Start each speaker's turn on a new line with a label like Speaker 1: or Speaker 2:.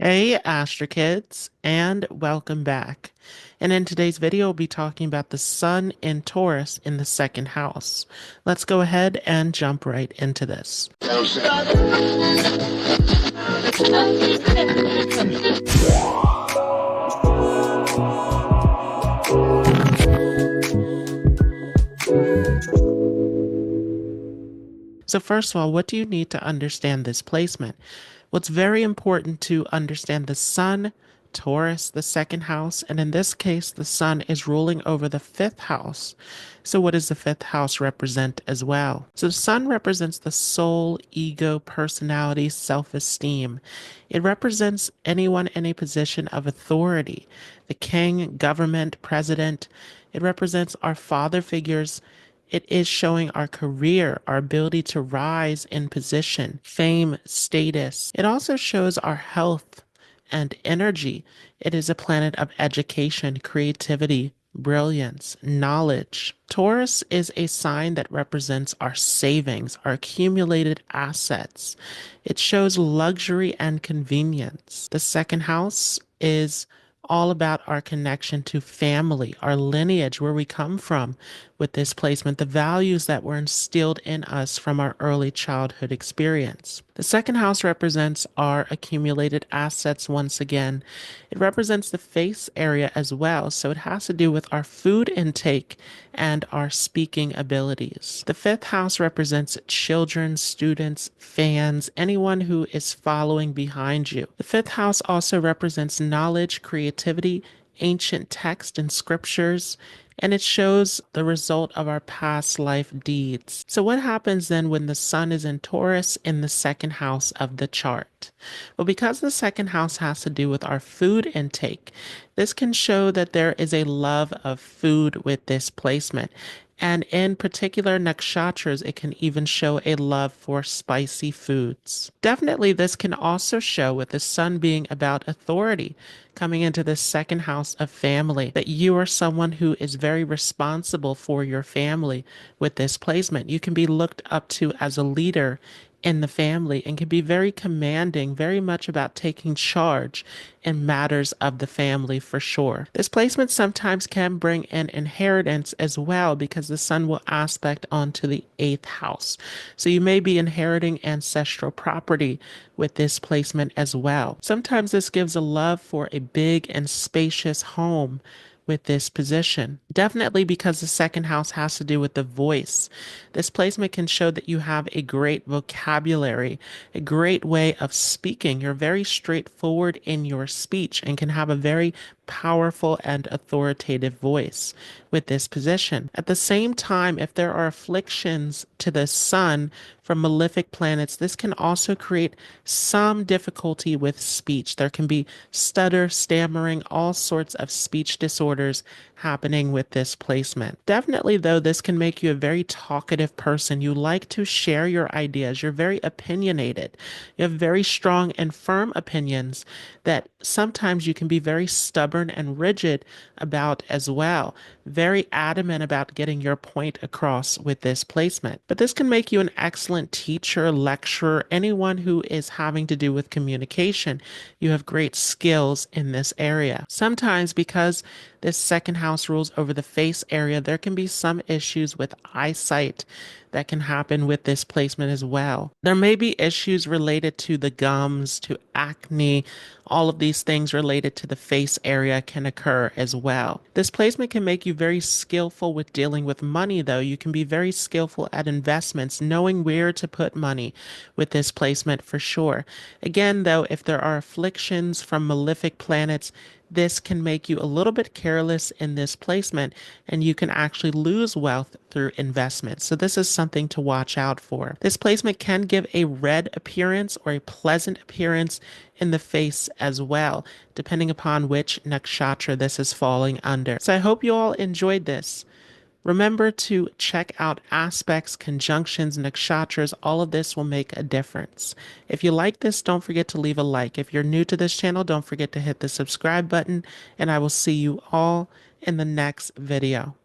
Speaker 1: Hey, Astro Kids, and welcome back. And in today's video, we'll be talking about the Sun in Taurus in the second house. Let's go ahead and jump right into this. So first of all, what do you need to understand this placement? What's very important to understand the Sun, Taurus, the second house, and in this case, the Sun is ruling over the fifth house. So what does the fifth house represent as well? So the Sun represents the soul, ego, personality, self-esteem. It represents anyone in a position of authority, the king, government, president. It represents our father figures. It is showing our career, our ability to rise in position, fame, status. It also shows our health and energy. It is a planet of education, creativity, brilliance, knowledge. Taurus is a sign that represents our savings, our accumulated assets. It shows luxury and convenience. The second house is all about our connection to family, our lineage, where we come from with this placement, the values that were instilled in us from our early childhood experience. The second house represents our accumulated assets once again. It represents the face area as well, so it has to do with our food intake and our speaking abilities. The fifth house represents children, students, fans, anyone who is following behind you. The fifth house also represents knowledge, creativity, ancient text and scriptures, and it shows the result of our past life deeds. So what happens then when the Sun is in Taurus in the second house of the chart? Well, because the second house has to do with our food intake, this can show that there is a love of food with this placement. And in particular nakshatras, it can even show a love for spicy foods. Definitely, this can also show with the Sun being about authority, coming into the second house of family, that you are someone who is very responsible for your family with this placement. You can be looked up to as a leader in the family and can be very commanding, very much about taking charge in matters of the family for sure. This placement sometimes can bring in inheritance as well because the Sun will aspect onto the eighth house. So you may be inheriting ancestral property with this placement as well. Sometimes this gives a love for a big and spacious home with this position. Definitely because the second house has to do with the voice. This placement can show that you have a great vocabulary, a great way of speaking. You're very straightforward in your speech and can have a very powerful and authoritative voice with this position. At the same time, if there are afflictions to the Sun from malefic planets, this can also create some difficulty with speech. There can be stutter, stammering, all sorts of speech disorders happening with this placement. Definitely, though, this can make you a very talkative person. You like to share your ideas. You're very opinionated. You have very strong and firm opinions that sometimes you can be very stubborn and rigid about as well. Very adamant about getting your point across with this placement. But this can make you an excellent teacher, lecturer, anyone who is having to do with communication. You have great skills in this area. Sometimes because this second house rules over the face area, there can be some issues with eyesight that can happen with this placement as well. There may be issues related to the gums, to acne, all of these things related to the face area can occur as well. This placement can make you very skillful with dealing with money, though. You can be very skillful at investments, knowing where to put money with this placement for sure. Again, though, if there are afflictions from malefic planets, this can make you a little bit careless in this placement, and you can actually lose wealth through investment. So this is something to watch out for. This placement can give a red appearance or a pleasant appearance in the face as well, depending upon which nakshatra this is falling under. So I hope you all enjoyed this. Remember to check out aspects, conjunctions, nakshatras. All of this will make a difference. If you like this, don't forget to leave a like. If you're new to this channel, don't forget to hit the subscribe button, and I will see you all in the next video.